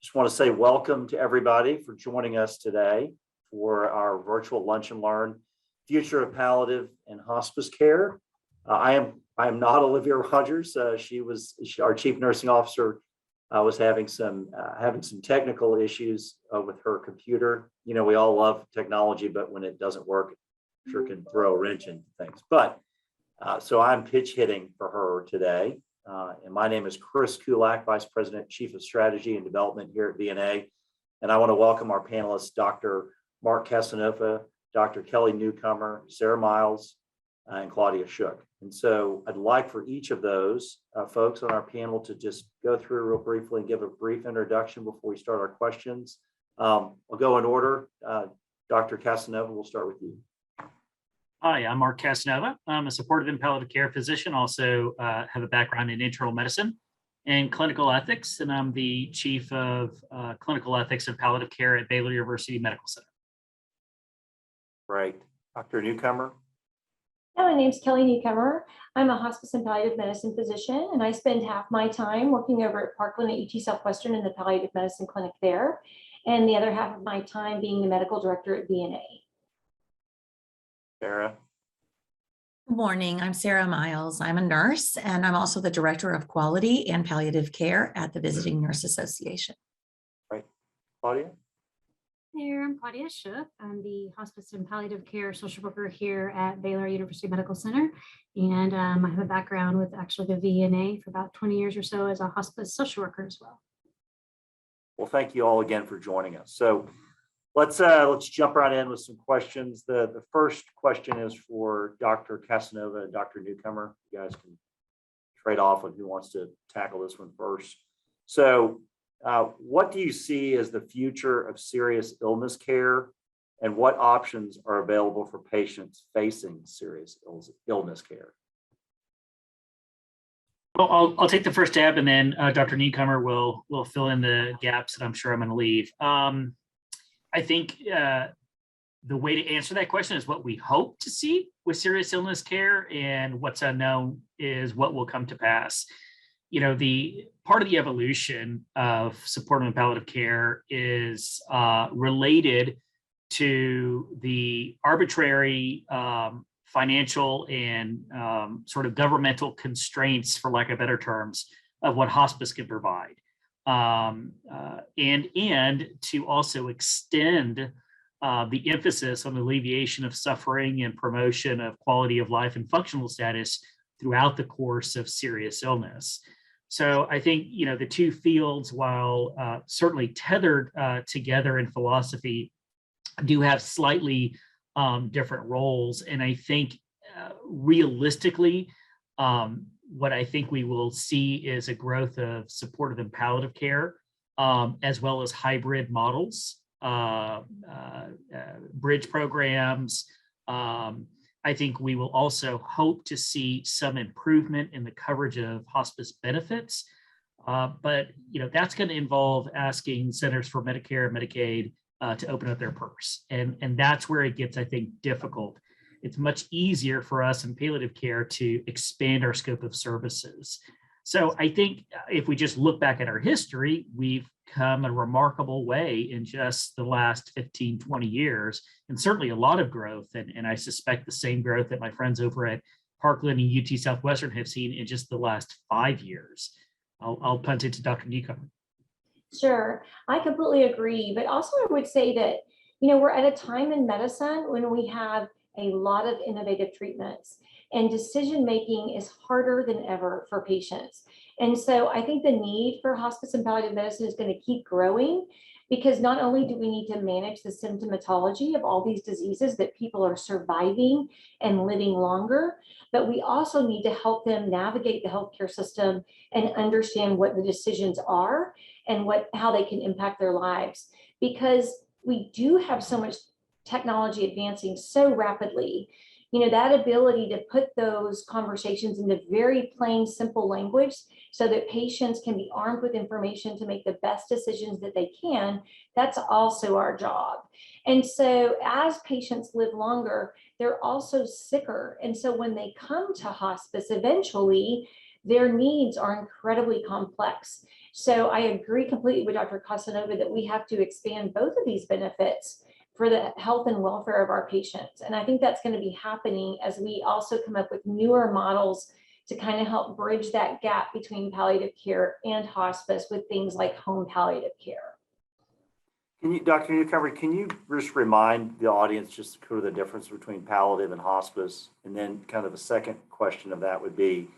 just want to say welcome to everybody for joining us today for our virtual Lunch and Learn, Future of Palliative and Hospice Care. I am not Olivia Rogers. Our Chief Nursing Officer was having some technical issues with her computer. You know, we all love technology, but when it doesn't work, it sure can throw a wrench into things. But so I'm pitch hitting for her today. And my name is Chris Culak, Vice President, Chief of Strategy and Development here at VNA. And I want to welcome our panelists, Dr. Mark Casanova, Dr. Kelley Newcomer, Sarah Miles, and Claudia Shook. And so I'd like for each of those folks on our panel to just go through real briefly and give a brief introduction before we start our questions. I'll go in order. Dr. Casanova, we'll start with you. Hi, I'm Mark Casanova. I'm a supportive and palliative care physician, also have a background in internal medicine and clinical ethics, and I'm the Chief of Clinical Ethics and Palliative Care at Baylor University Medical Center. Great. Dr. Newcomer. My name's Kelley Newcomer. I'm a hospice and palliative medicine physician, and I spend half my time working over at Parkland at UT Southwestern in the palliative medicine clinic there, and the other half of my time being the medical director at VNA. Sarah. Good morning. I'm Sarah Miles. I'm a nurse, and I'm also the Director of Quality and Palliative Care at the Visiting Nurse Association. Right. Claudia. There, I'm Claudia Shook. I'm the Hospice and Palliative Care social worker here at Baylor University Medical Center. And I have a background with actually the VNA for about 20 years or so as a hospice social worker as well. Well, thank you all again for joining us. So let's jump right in with some questions. The first question is for Dr. Casanova and Dr. Newcomer. You guys can trade off on who wants to tackle this one first. So what do you see as the future of serious illness care, and what options are available for patients facing serious illness care? Well, I'll take the first stab, and then Dr. Newcomer will fill in the gaps that I'm sure I'm going to leave. I think the way to answer that question is what we hope to see with serious illness care, and what's unknown is what will come to pass. You know, the part of the evolution of supportive and palliative care is related to the arbitrary financial and sort of governmental constraints, for lack of better terms, of what hospice can provide. And to also extend the emphasis on the alleviation of suffering and promotion of quality of life and functional status throughout the course of serious illness. So I think, you know, the two fields, while certainly tethered together in philosophy, do have slightly different roles. And I think realistically, what I think we will see is a growth of supportive and palliative care, as well as hybrid models, bridge programs. I think we will also hope to see some improvement in the coverage of hospice benefits. But you know, that's going to involve asking Centers for Medicare and Medicaid to open up their purse. And that's where it gets, I think, difficult. It's much easier for us in palliative care to expand our scope of services. So I think if we just look back at our history, we've come a remarkable way in just the last 15, 20 years, and certainly a lot of growth. And I suspect the same growth that my friends over at Parkland and UT Southwestern have seen in just the last 5 years. I'll punt it to Dr. Newcomer. Sure, I completely agree. But also I would say that, you know, we're at a time in medicine when we have a lot of innovative treatments, and decision-making is harder than ever for patients. And so I think the need for hospice and palliative medicine is going to keep growing, because not only do we need to manage the symptomatology of all these diseases that people are surviving and living longer, but we also need to help them navigate the healthcare system and understand what the decisions are and how they can impact their lives. Because we do have so much technology advancing so rapidly, you know, that ability to put those conversations into very plain, simple language so that patients can be armed with information to make the best decisions that they can, that's also our job. And so as patients live longer, they're also sicker. And so when they come to hospice, eventually their needs are incredibly complex. So I agree completely with Dr. Casanova that we have to expand both of these benefits for the health and welfare of our patients. And I think that's going to be happening as we also come up with newer models to kind of help bridge that gap between palliative care and hospice with things like home palliative care. Can you, Dr. Newcomer, can you just remind the audience just sort of the difference between palliative and hospice? And then kind of a second question of that would be,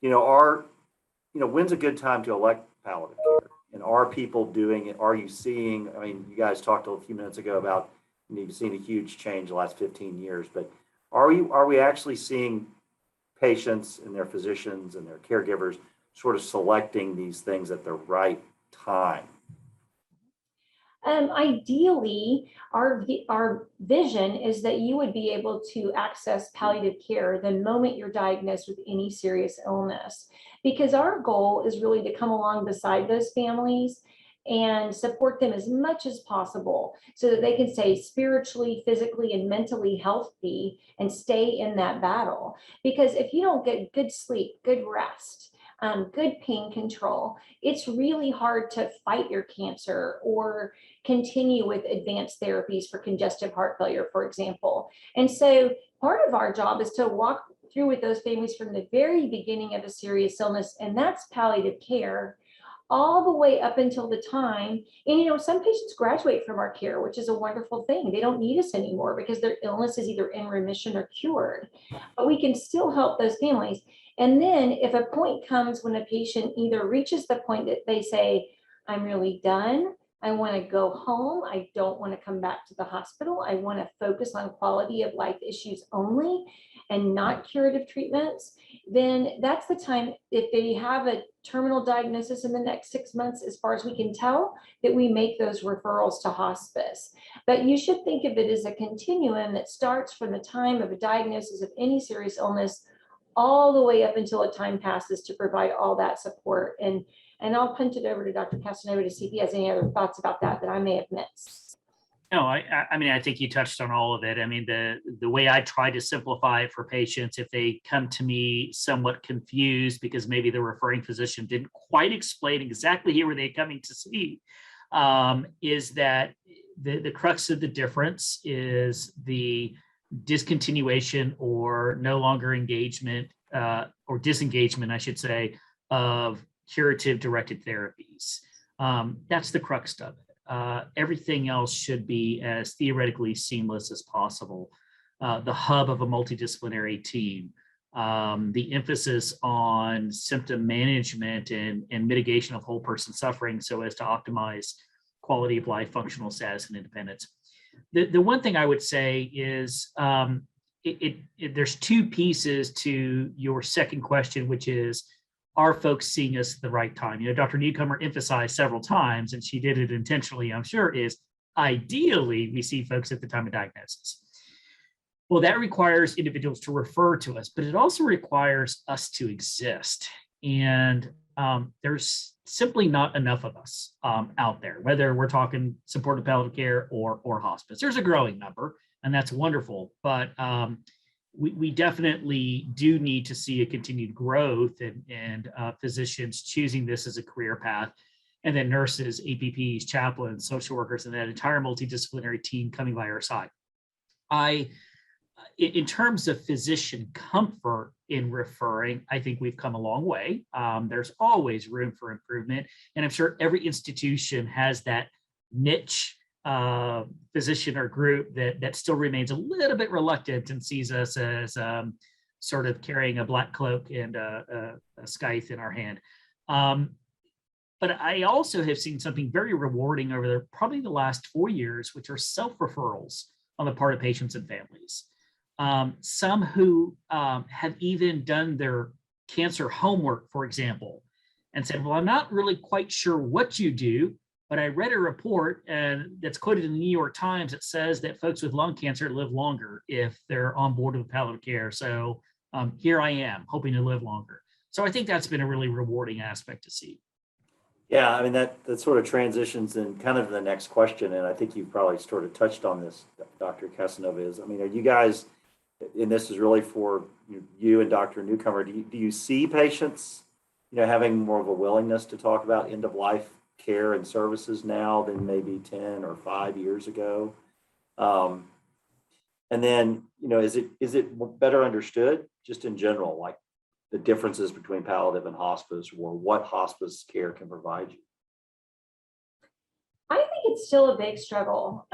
when's a good time to elect palliative care? And are people doing it? Are you seeing, I mean, you guys talked a few minutes ago about, you've seen a huge change the last 15 years, but are we actually seeing patients and their physicians and their caregivers sort of selecting these things at the right time? Ideally, our vision is that you would be able to access palliative care the moment you're diagnosed with any serious illness, because our goal is really to come along beside those families and support them as much as possible so that they can stay spiritually, physically, and mentally healthy and stay in that battle. Because if you don't get good sleep, good rest, good pain control, it's really hard to fight your cancer or continue with advanced therapies for congestive heart failure, for example. And so part of our job is to walk through with those families from the very beginning of a serious illness, and that's palliative care, all the way up until the time. And some patients graduate from our care, which is a wonderful thing. They don't need us anymore because their illness is either in remission or cured, but we can still help those families. And then if a point comes when a patient either reaches the point that they say, I'm really done, I want to go home, I don't want to come back to the hospital, I want to focus on quality of life issues only and not curative treatments, then that's the time, if they have a terminal diagnosis in the next 6 months, as far as we can tell, that we make those referrals to hospice. But you should think of it as a continuum that starts from the time of a diagnosis of any serious illness all the way up until a time passes to provide all that support. And I'll punt it over to Dr. Casanova to see if he has any other thoughts about that I may have missed. No, I mean, I think you touched on all of it. I mean, the way I try to simplify it for patients, if they come to me somewhat confused because maybe the referring physician didn't quite explain exactly who were they coming to see, is that the crux of the difference is the discontinuation or no longer engagement or disengagement, I should say, of curative directed therapies. That's the crux of it. Everything else should be as theoretically seamless as possible. The hub of a multidisciplinary team, the emphasis on symptom management and mitigation of whole person suffering so as to optimize quality of life, functional status, and independence. The one thing I would say is there's two pieces to your second question, which is, are folks seeing us at the right time? Dr. Newcomer emphasized several times, and she did it intentionally, I'm sure, is ideally we see folks at the time of diagnosis. Well, that requires individuals to refer to us, but it also requires us to exist. And there's simply not enough of us out there, whether we're talking supportive palliative care or hospice. There's a growing number, and that's wonderful, but we definitely do need to see a continued growth and physicians choosing this as a career path, and then nurses, APPs, chaplains, social workers, and that entire multidisciplinary team coming by our side. In terms of physician comfort in referring, I think we've come a long way. There's always room for improvement, and I'm sure every institution has that niche physician or group that still remains a little bit reluctant and sees us as sort of carrying a black cloak and a scythe in our hand. But I also have seen something very rewarding over probably the last 4 years, which are self-referrals on the part of patients and families. Some who have even done their cancer homework, for example, and said, well, I'm not really quite sure what you do, but I read a report that's quoted in the New York Times that says that folks with lung cancer live longer if they're on board with palliative care. So here I am, hoping to live longer. So I think that's been a really rewarding aspect to see. Yeah, I mean, that sort of transitions in kind of the next question, and I think you've probably sort of touched on this, Dr. Casanova, is, I mean, are you guys, and this is really for you and Dr. Newcomer, do you see patients, having more of a willingness to talk about end of life care and services now than maybe 10 or 5 years ago. And then, is it better understood just in general, like the differences between palliative and hospice, or what hospice care can provide you? I think it's still a big struggle.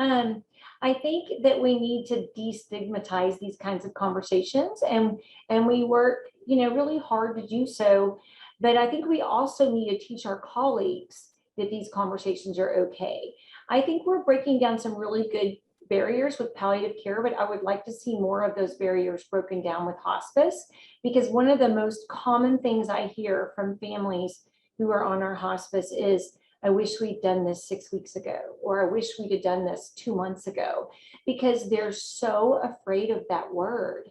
I think that we need to destigmatize these kinds of conversations, and we work, really hard to do so. But I think we also need to teach our colleagues that these conversations are okay. I think we're breaking down some really good barriers with palliative care, but I would like to see more of those barriers broken down with hospice, because one of the most common things I hear from families who are on our hospice is, I wish we'd done this 6 weeks ago, or I wish we'd have done this 2 months ago, because they're so afraid of that word.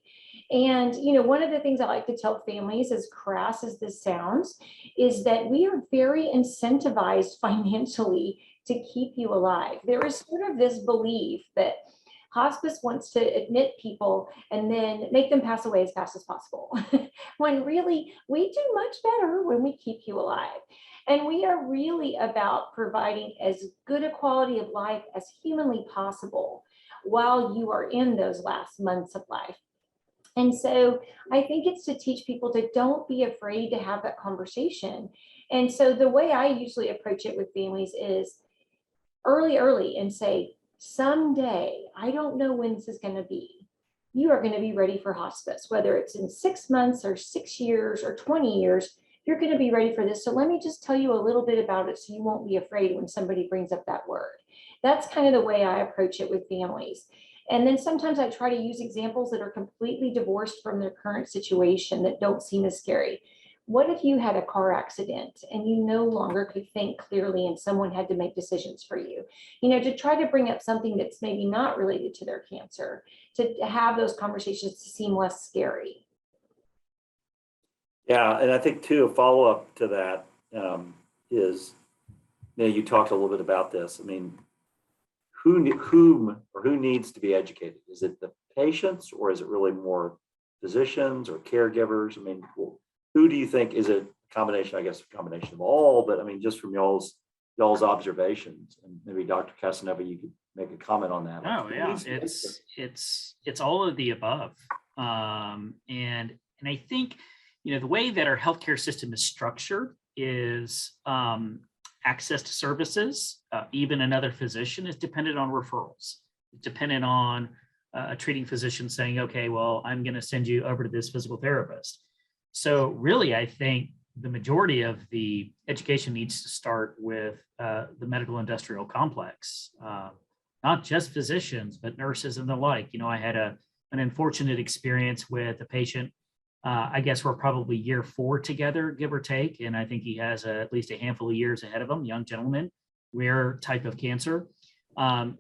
And, one of the things I like to tell families, as crass as this sounds, is that we are very incentivized financially to keep you alive. There is sort of this belief that hospice wants to admit people and then make them pass away as fast as possible, when really we do much better when we keep you alive. And we are really about providing as good a quality of life as humanly possible while you are in those last months of life. And so I think it's to teach people to don't be afraid to have that conversation. And so the way I usually approach it with families is early and say, someday, I don't know when this is going to be, you are going to be ready for hospice, whether it's in 6 months or 6 years or 20 years, you're going to be ready for this. So let me just tell you a little bit about it so you won't be afraid when somebody brings up that word. That's kind of the way I approach it with families. And then sometimes I try to use examples that are completely divorced from their current situation that don't seem as scary. What if you had a car accident and you no longer could think clearly and someone had to make decisions for you? To try to bring up something that's maybe not related to their cancer, to have those conversations to seem less scary. Yeah, and I think too, a follow-up to that is, you talked a little bit about this. I mean, who needs to be educated? Is it the patients, or is it really more physicians or caregivers? I mean, who do you think is a combination? I guess a combination of all, but I mean, just from y'all's observations, and maybe Dr. Casanova, you could make a comment on that. Oh yeah, it's all of the above, and I think the way that our healthcare system is structured is access to services, even another physician, is dependent on referrals. It's dependent on a treating physician saying, okay, well, I'm going to send you over to this physical therapist. So really, I think the majority of the education needs to start with the medical industrial complex, not just physicians, but nurses and the like. I had an unfortunate experience with a patient. I guess we're probably year 4 together, give or take. And I think he has at least a handful of years ahead of him, young gentleman, rare type of cancer,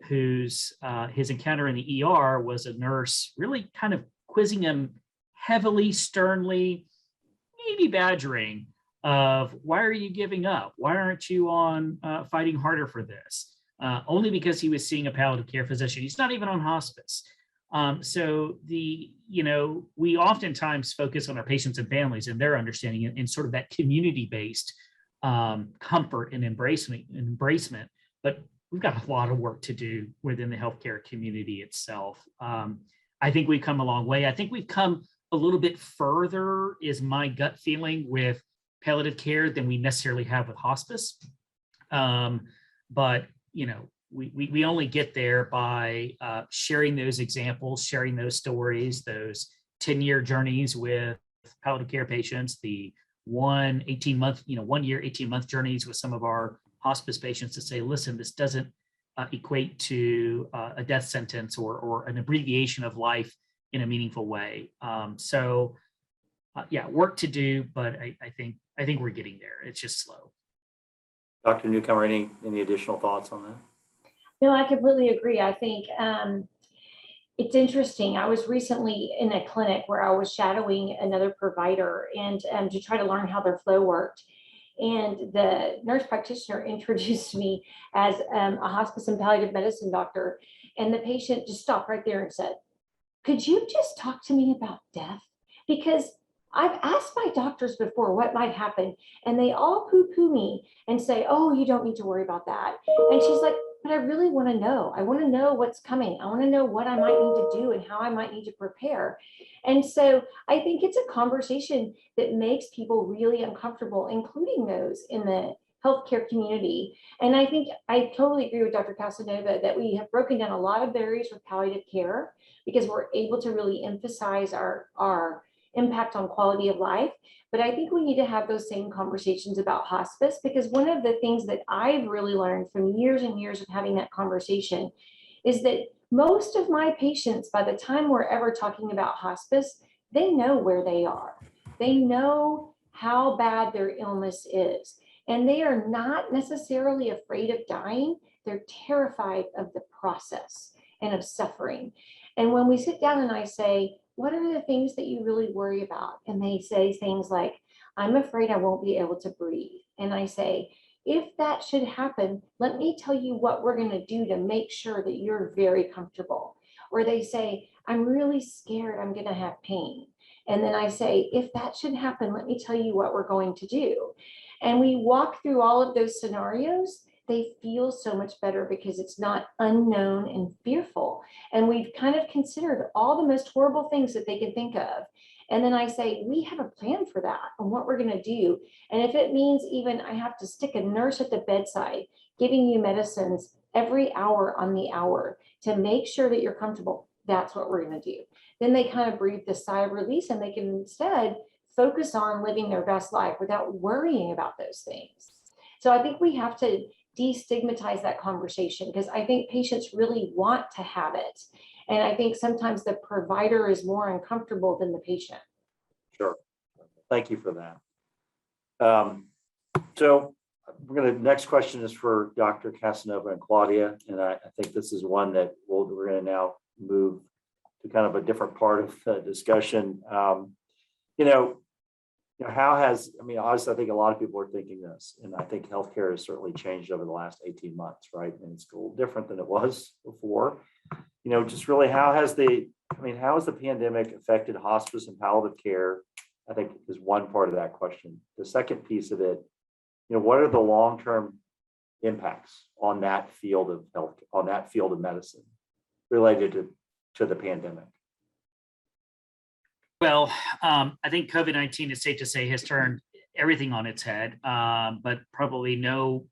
whose his encounter in the ER was a nurse really kind of quizzing him heavily, sternly, maybe badgering of, why are you giving up? Why aren't you on fighting harder for this? Only because he was seeing a palliative care physician. He's not even on hospice. So we oftentimes focus on our patients and families and their understanding in sort of that community-based comfort and embracement, but we've got a lot of work to do within the healthcare community itself. I think we've come a long way. I think we've come a little bit further, is my gut feeling, with palliative care than we necessarily have with hospice. But we only get there by sharing those examples, sharing those stories, those 10-year journeys with palliative care patients, the 1 year, 18-month journeys with some of our hospice patients, to say, listen, this doesn't equate to a death sentence or an abbreviation of life in a meaningful way. Yeah, work to do, but I think we're getting there. It's just slow. Dr. Newcomer, any additional thoughts on that? No, I completely agree. I think it's interesting. I was recently in a clinic where I was shadowing another provider and to try to learn how their flow worked. And the nurse practitioner introduced me as a hospice and palliative medicine doctor. And the patient just stopped right there and said, could you just talk to me about death? Because I've asked my doctors before what might happen, and they all poo-poo me and say, oh, you don't need to worry about that. And she's like, but I really want to know. I want to know what's coming. I want to know what I might need to do and how I might need to prepare. And so I think it's a conversation that makes people really uncomfortable, including those in the healthcare community. And I think I totally agree with Dr. Casanova that we have broken down a lot of barriers with palliative care because we're able to really emphasize our impact on quality of life. But I think we need to have those same conversations about hospice, because one of the things that I've really learned from years and years of having that conversation is that most of my patients, by the time we're ever talking about hospice, they know where they are. They know how bad their illness is. And they are not necessarily afraid of dying. They're terrified of the process and of suffering. And when we sit down and I say, what are the things that you really worry about? And they say things like, I'm afraid I won't be able to breathe. And I say, if that should happen, let me tell you what we're going to do to make sure that you're very comfortable. Or they say, I'm really scared I'm going to have pain. And then I say, if that should happen, let me tell you what we're going to do. And we walk through all of those scenarios. They feel so much better because it's not unknown and fearful. And we've kind of considered all the most horrible things that they can think of. And then I say, we have a plan for that and what we're going to do. And if it means even I have to stick a nurse at the bedside, giving you medicines every hour on the hour to make sure that you're comfortable, that's what we're going to do. Then they kind of breathe the sigh of release and they can instead focus on living their best life without worrying about those things. So I think we have to destigmatize that conversation because I think patients really want to have it. And I think sometimes the provider is more uncomfortable than the patient. Sure. Thank you for that. So next question is for Dr. Casanova and Claudia. And I think this is one that we're going to now move to kind of a different part of the discussion. How has, obviously, I think a lot of people are thinking this, and I think healthcare has certainly changed over the last 18 months, right? And it's a little different than it was before. Just really how has the pandemic affected hospice and palliative care? I think is one part of that question. The second piece of it, what are the long-term impacts on that field of health, on that field of medicine related to the pandemic? Well, I think COVID-19 is safe to say has turned everything on its head, but probably no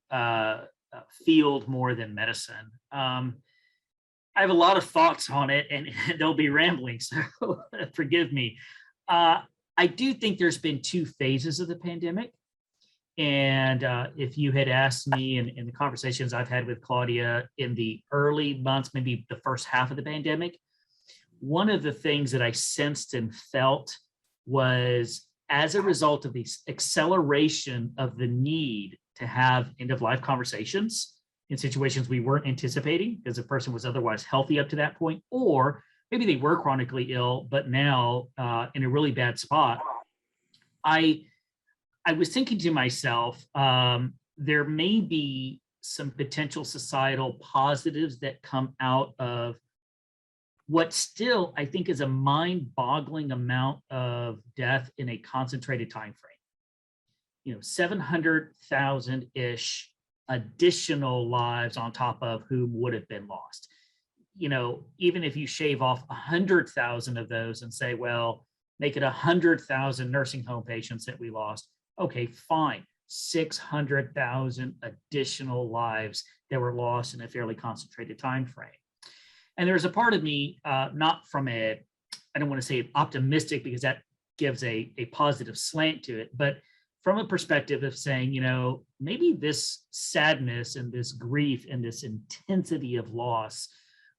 field more than medicine. I have a lot of thoughts on it and they'll be rambling, so forgive me. I do think there's been two phases of the pandemic. And if you had asked me in the conversations I've had with Claudia in the early months, maybe the first half of the pandemic, one of the things that I sensed and felt was as a result of the acceleration of the need to have end-of-life conversations in situations we weren't anticipating because the person was otherwise healthy up to that point, or maybe they were chronically ill, but now in a really bad spot. I was thinking to myself, there may be some potential societal positives that come out of what still I think is a mind-boggling amount of death in a concentrated time frame. 700,000-ish additional lives on top of whom would have been lost. Even if you shave off 100,000 of those and say, well, make it 100,000 nursing home patients that we lost. Okay, fine. 600,000 additional lives that were lost in a fairly concentrated time frame. And there's a part of me, not from I don't want to say optimistic because that gives a positive slant to it, but from a perspective of saying, maybe this sadness and this grief and this intensity of loss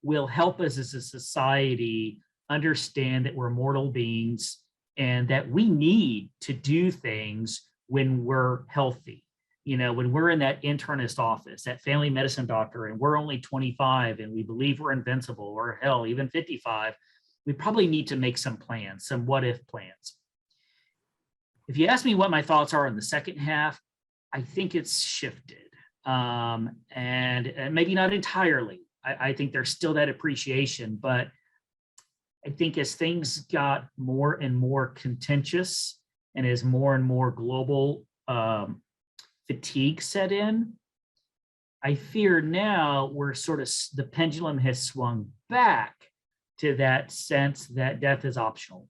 will help us as a society understand that we're mortal beings and that we need to do things when we're healthy. When we're in that internist office, that family medicine doctor, and we're only 25 and we believe we're invincible, or hell, even 55, we probably need to make some plans, some what if plans. If you ask me what my thoughts are in the second half, I think it's shifted, and maybe not entirely. I think there's still that appreciation, but I think as things got more and more contentious and as more and more global fatigue set in, I fear now we're sort of, the pendulum has swung back to that sense that death is optional,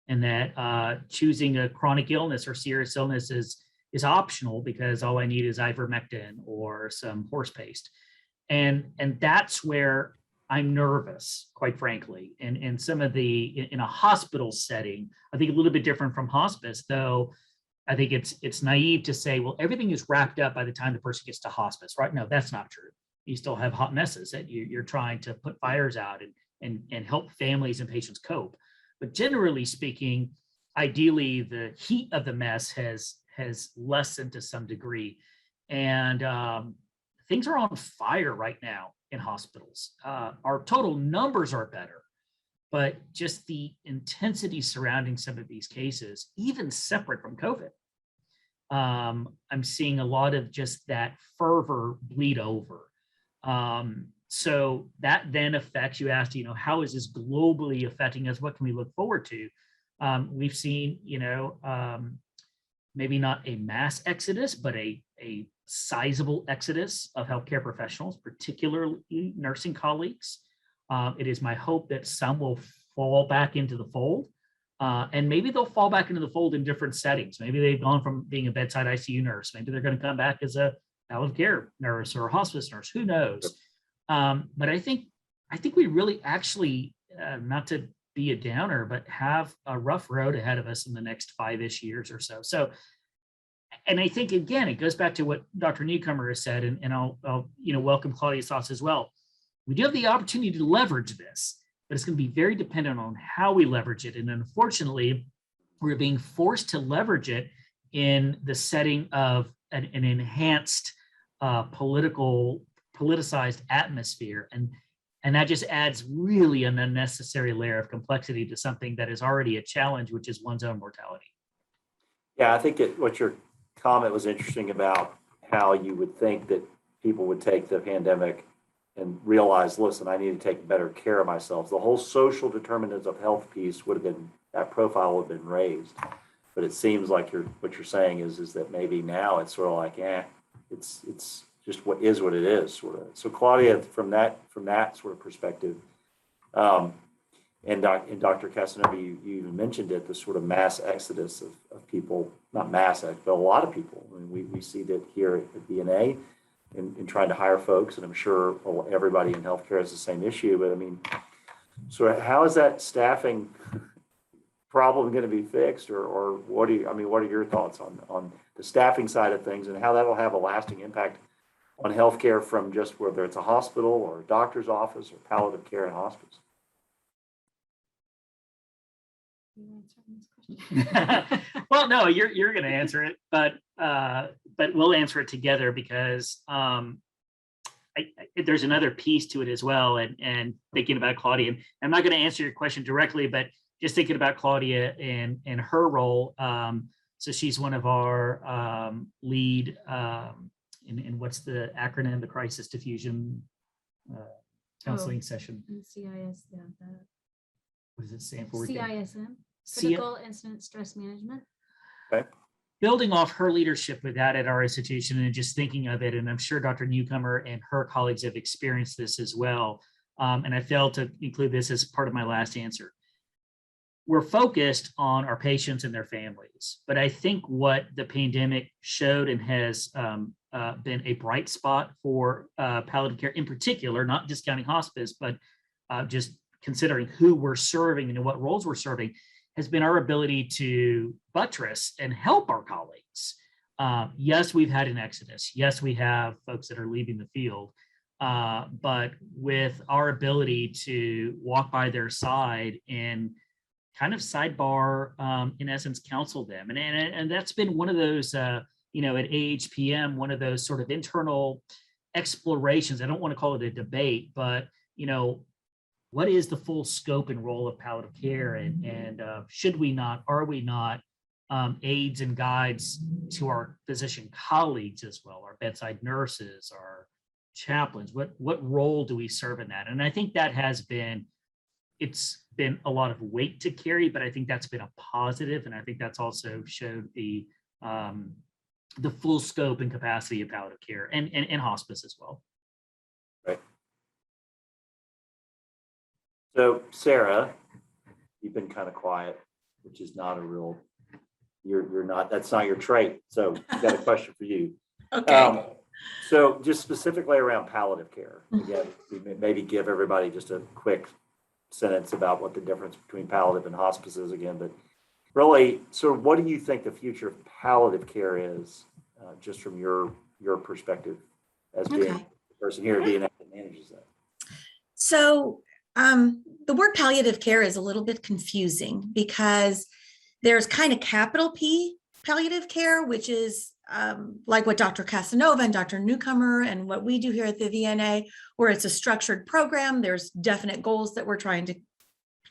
and that choosing a chronic illness or serious illness is optional because all I need is ivermectin or some horse paste. And that's where I'm nervous, quite frankly. And in some of in a hospital setting, I think a little bit different from hospice, though. I think it's naive to say, well, everything is wrapped up by the time the person gets to hospice, right? No, that's not true. You still have hot messes that you're trying to put fires out and help families and patients cope. But generally speaking, ideally, the heat of the mess has lessened to some degree. And things are on fire right now in hospitals. Our total numbers are better, but just the intensity surrounding some of these cases, even separate from COVID, I'm seeing a lot of just that fervor bleed over. So that then affects, you asked, how is this globally affecting us? What can we look forward to? We've seen, maybe not a mass exodus, but a sizable exodus of healthcare professionals, particularly nursing colleagues. It is my hope that some will fall back into the fold, and maybe they'll fall back into the fold in different settings. Maybe they've gone from being a bedside ICU nurse. Maybe they're going to come back as a palliative care nurse or a hospice nurse. Who knows? But I think we really actually, not to be a downer, but have a rough road ahead of us in the next 5-ish years or so. So, and I think, again, it goes back to what Dr. Newcomer has said, and I'll welcome Claudia's thoughts as well. We do have the opportunity to leverage this, but it's going to be very dependent on how we leverage it. And unfortunately, we're being forced to leverage it in the setting of an enhanced politicized atmosphere. And that just adds really an unnecessary layer of complexity to something that is already a challenge, which is one's own mortality. Yeah, I think what your comment was interesting about how you would think that people would take the pandemic and realize, listen, I need to take better care of myself. The whole social determinants of health piece would have been, that profile would have been raised. But it seems like what you're saying is that maybe now it's sort of like, it's just what it is, sort of. So Claudia, from that sort of perspective, and Dr. Casanova, you even mentioned it, the sort of mass exodus of people, not mass exodus, but a lot of people. I mean, we see that here at VNA in trying to hire folks, and I'm sure everybody in healthcare has the same issue, but I mean, so how is that staffing problem going to be fixed, or what are your thoughts on the staffing side of things and how that'll have a lasting impact on healthcare from just whether it's a hospital or a doctor's office or palliative care and hospice? Well, no, you're going to answer it, but we'll answer it together because there's another piece to it as well. And thinking about Claudia, and I'm not going to answer your question directly, but just thinking about Claudia and her role. So she's one of our lead in what's the acronym, the crisis diffusion counseling session. CIS, yeah. What does it stand for? CISM, Critical Incident Stress Management. Okay. Building off her leadership with that at our institution and just thinking of it, and I'm sure Dr. Newcomer and her colleagues have experienced this as well. And I failed to include this as part of my last answer. We're focused on our patients and their families, but I think what the pandemic showed and has been a bright spot for palliative care in particular, not discounting hospice, but just considering who we're serving and what roles we're serving, has been our ability to buttress and help our colleagues. Yes, we've had an exodus. Yes, we have folks that are leaving the field, but with our ability to walk by their side and kind of sidebar, in essence, counsel them. And that's been one of those, at AHPM, one of those sort of internal explorations. I don't want to call it a debate, but, what is the full scope and role of palliative care? And should we not, are we not aids and guides to our physician colleagues as well, our bedside nurses, our chaplains? What role do we serve in that? And I think that has been it's been a lot of weight to carry, but I think that's been a positive, and I think that's also showed the full scope and capacity of palliative care and hospice as well. Right. So Sarah, you've been kind of quiet, which is not a real, you're not, that's not your trait. So I've got a question for you. Okay. So just specifically around palliative care, again, maybe give everybody just a quick sentence about what the difference between palliative and hospice is again, but really, so what do you think the future of palliative care is, just from your perspective as being Okay. the person here at VNA that manages that? So the word palliative care is a little bit confusing because there's kind of capital P palliative care, which is like what Dr. Casanova and Dr. Newcomer and what we do here at the VNA, where it's a structured program. There's definite goals that we're trying to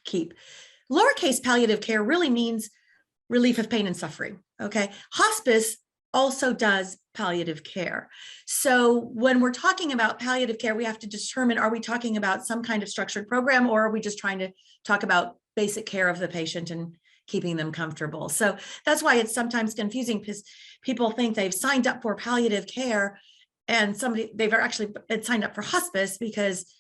keep. Lowercase palliative care really means relief of pain and suffering. Okay. Hospice also does palliative care. So when we're talking about palliative care, we have to determine, are we talking about some kind of structured program, or are we just trying to talk about basic care of the patient and keeping them comfortable? So that's why it's sometimes confusing, because people think they've signed up for palliative care and they've actually been signed up for hospice because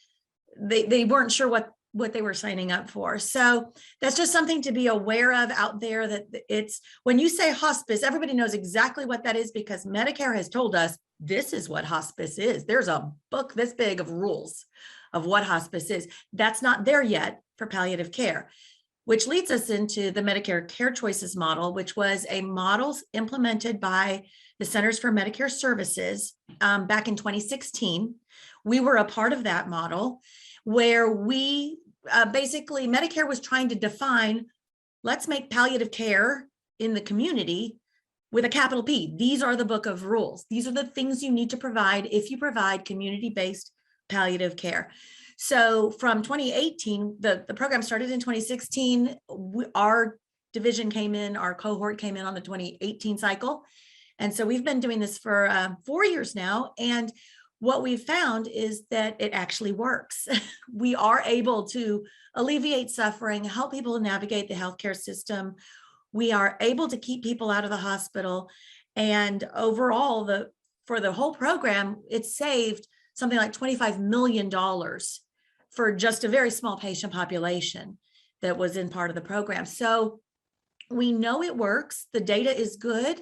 they weren't sure what they were signing up for. So that's just something to be aware of out there, that it's, when you say hospice, everybody knows exactly what that is because Medicare has told us this is what hospice is. There's a book this big of rules of what hospice is. That's not there yet for palliative care, which leads us into the Medicare Care Choices model, which was a model implemented by the Centers for Medicare Services back in 2016. We were a part of that model where we basically, Medicare was trying to define, let's make palliative care in the community with a capital P. These are the book of rules. These are the things you need to provide if you provide community-based palliative care. So from 2018, the program started in 2016. Our division came in, our cohort came in on the 2018 cycle. And so we've been doing this for 4 years now. And what we've found is that it actually works. We are able to alleviate suffering, help people navigate the healthcare system. We are able to keep people out of the hospital. And overall, for the whole program, it saved something like $25 million for just a very small patient population that was in part of the program. So we know it works. The data is good.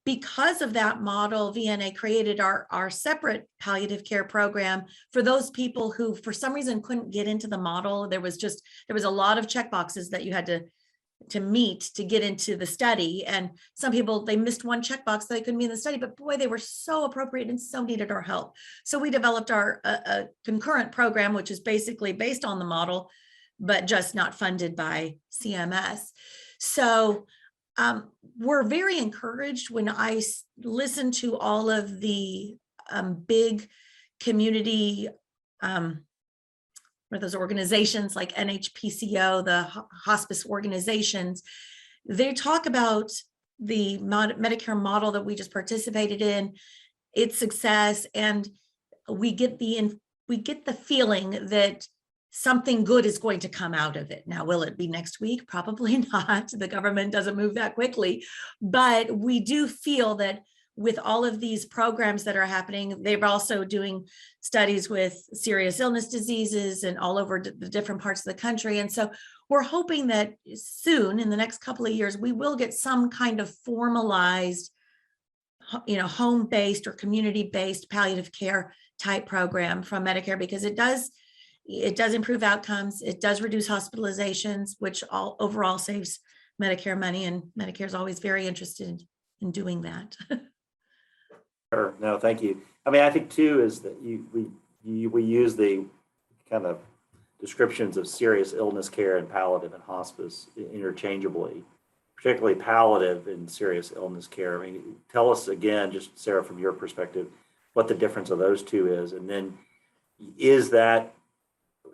Because of that model, VNA created our separate palliative care program for those people who, for some reason, couldn't get into the model. There was a lot of check boxes that you had to meet to get into the study. And some people, they missed one checkbox, so they couldn't be in the study, but boy, they were so appropriate and so needed our help. So we developed our concurrent program, which is basically based on the model, but just not funded by CMS. So we're very encouraged when I listen to all of the big community, or those organizations like NHPCO, the hospice organizations. They talk about the Medicare model that we just participated in, its success, and we get the feeling that something good is going to come out of it. Now, will it be next week? Probably not. The government doesn't move that quickly, but we do feel that with all of these programs that are happening, they're also doing studies with serious illness diseases and all over the different parts of the country. And so we're hoping that soon, in the next couple of years, we will get some kind of formalized, home-based or community-based palliative care type program from Medicare, because it does improve outcomes. It does reduce hospitalizations, which overall saves Medicare money, and Medicare is always very interested in doing that. Sure. No, thank you. I mean, I think too is that we use the kind of descriptions of serious illness care and palliative and hospice interchangeably, particularly palliative and serious illness care. I mean, tell us again, just Sarah, from your perspective, what the difference of those two is, and then is that,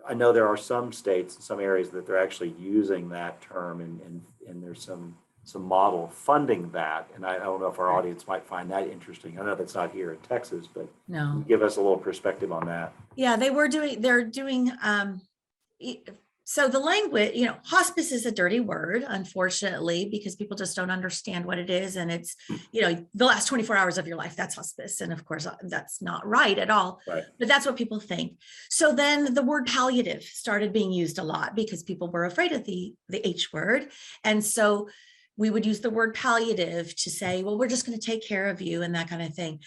I know there are some states and some areas that they're actually using that term, and there's some model funding that. And I don't know if our audience might find that interesting. I know that's not here in Texas, but No. give us a little perspective on that. Yeah, they're doing So the language, hospice is a dirty word, unfortunately, because people just don't understand what it is. And it's, the last 24 hours of your life, that's hospice. And of course, that's not right at all, Right. but that's what people think. So then the word palliative started being used a lot because people were afraid of the H word. And so we would use the word palliative to say, well, we're just going to take care of you and that kind of thing.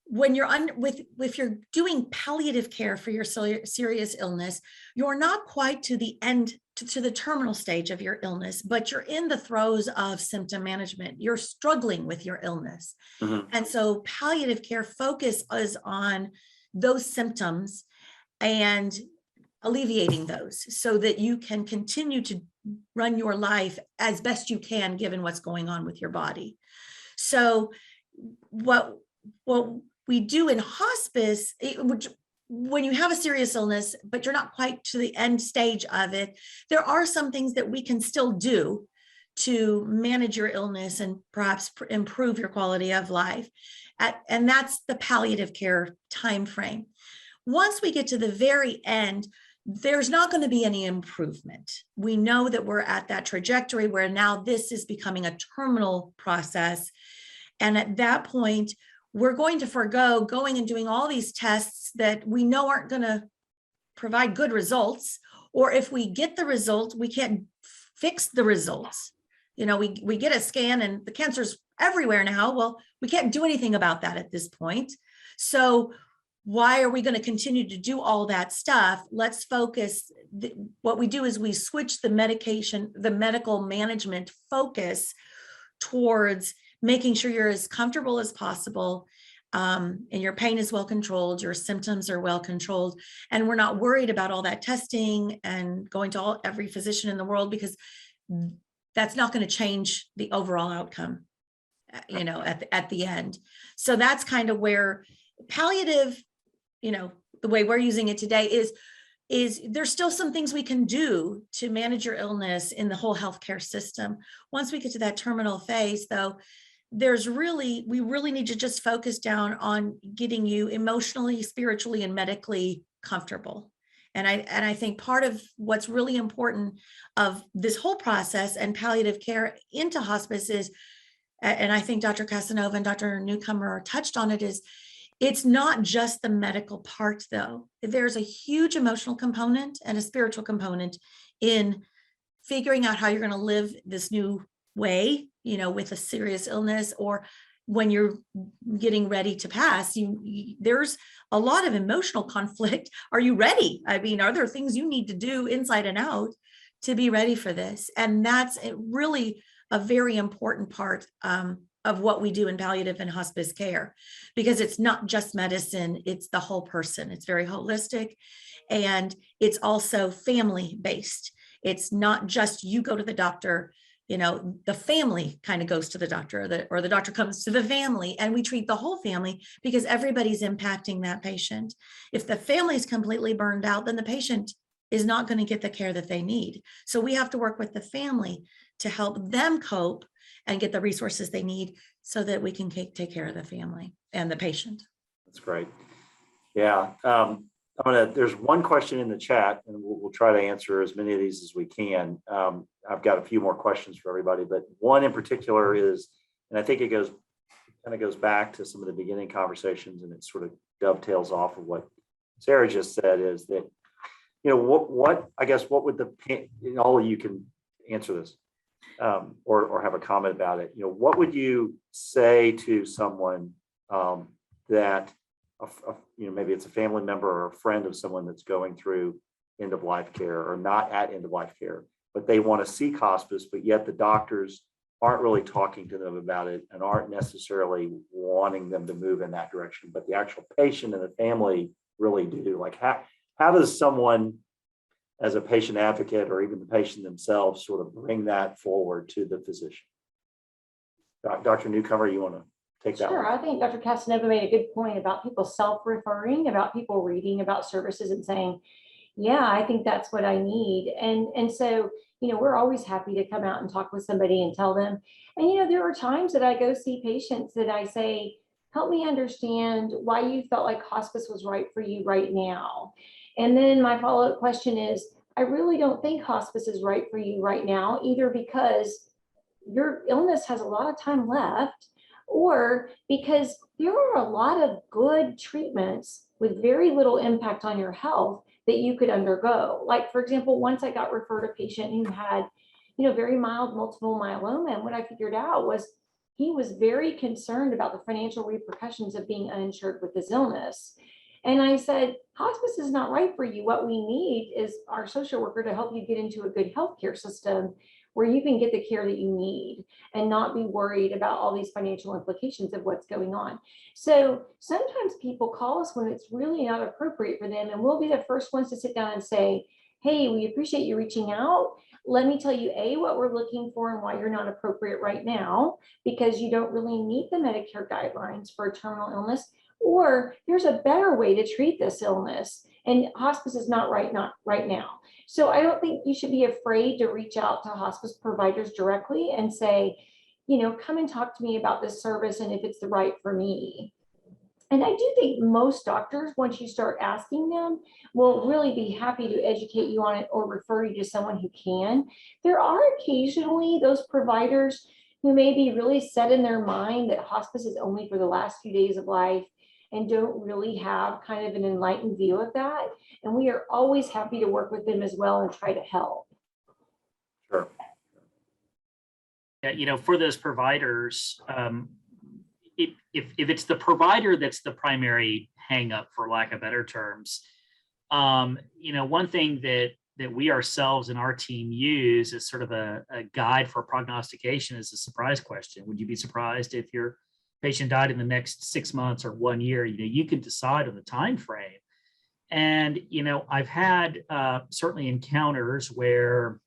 When you're if you're doing palliative care for your serious illness, you're not quite to the end, to the terminal stage of your illness, but you're in the throes of symptom management. You're struggling with your illness. Mhm. And so palliative care focuses on those symptoms and alleviating those so that you can continue to run your life as best you can, given what's going on with your body. So what we do in hospice, when you have a serious illness, but you're not quite to the end stage of it, there are some things that we can still do to manage your illness and perhaps improve your quality of life. And that's the palliative care timeframe. Once we get to the very end, there's not going to be any improvement. We know that we're at that trajectory where now this is becoming a terminal process. And at that point, we're going to forego going and doing all these tests that we know aren't going to provide good results. Or if we get the result, we can't fix the results. We get a scan and the cancer's everywhere now. Well, we can't do anything about that at this point. So why are we going to continue to do all that stuff? Let's focus. What we do is we switch the medical management focus towards making sure you're as comfortable as possible, and your pain is well controlled, your symptoms are well controlled, and we're not worried about all that testing and going to every physician in the world, because that's not going to change the overall outcome, at the end. So that's kind of where palliative, the way we're using it today is there's still some things we can do to manage your illness in the whole healthcare system. Once we get to that terminal phase, though, we really need to just focus down on getting you emotionally, spiritually, and medically comfortable. And I think part of what's really important of this whole process and palliative care into hospice is, and I think Dr. Casanova and Dr. Newcomer touched on it, is it's not just the medical part, though. There's a huge emotional component and a spiritual component in figuring out how you're going to live this new way, with a serious illness, or when you're getting ready to pass, there's a lot of emotional conflict. Are you ready? I mean, are there things you need to do inside and out to be ready for this? And that's really a very important part of what we do in palliative and hospice care, because it's not just medicine, it's the whole person. It's very holistic, and it's also family based. It's not just you go to the doctor, the family kind of goes to the doctor, or the doctor comes to the family, and we treat the whole family because everybody's impacting that patient. If the family is completely burned out, then the patient is not going to get the care that they need. So we have to work with the family to help them cope and get the resources they need so that we can take care of the family and the patient. That's great. Yeah. There's one question in the chat, and we'll try to answer as many of these as we can. I've got a few more questions for everybody, but one in particular is, and I think it kind of goes back to some of the beginning conversations, and it sort of dovetails off of what Sarah just said, is that, what would all of you can answer this, or have a comment about it. What would you say to someone that, maybe it's a family member or a friend of someone that's going through end of life care, or not at end of life care, but they want to seek hospice, but yet the doctors aren't really talking to them about it and aren't necessarily wanting them to move in that direction, but the actual patient and the family really do? Like, how does someone, as a patient advocate, or even the patient themselves, sort of bring that forward to the physician? Dr. Newcomer, you want to take that? Sure. one? I think Dr. Casanova made a good point about people self-referring, about people reading about services and saying, yeah, I think that's what I need. And so, we're always happy to come out and talk with somebody and tell them. And, there are times that I go see patients that I say, help me understand why you felt like hospice was right for you right now. And then my follow-up question is, I really don't think hospice is right for you right now, either because your illness has a lot of time left, or because there are a lot of good treatments with very little impact on your health that you could undergo. Like, for example, once I got referred a patient who had, very mild multiple myeloma, and what I figured out was he was very concerned about the financial repercussions of being uninsured with his illness. And I said, hospice is not right for you. What we need is our social worker to help you get into a good healthcare system where you can get the care that you need and not be worried about all these financial implications of what's going on. So sometimes people call us when it's really not appropriate for them, and we'll be the first ones to sit down and say, hey, we appreciate you reaching out. Let me tell you, A, what we're looking for and why you're not appropriate right now, because you don't really meet the Medicare guidelines for a terminal illness, or there's a better way to treat this illness, and hospice is not right now. So I don't think you should be afraid to reach out to hospice providers directly and say, come and talk to me about this service and if it's the right for me. And I do think most doctors, once you start asking them, will really be happy to educate you on it or refer you to someone who can. There are occasionally those providers who may be really set in their mind that hospice is only for the last few days of life and don't really have kind of an enlightened view of that. And we are always happy to work with them as well and try to help. Sure. Yeah, for those providers, if it's the provider that's the primary hang up, for lack of better terms, one thing that we ourselves and our team use as sort of a guide for prognostication is a surprise question. Would you be surprised if your patient died in the next 6 months or 1 year? You can decide on the time frame. And I've had certainly encounters where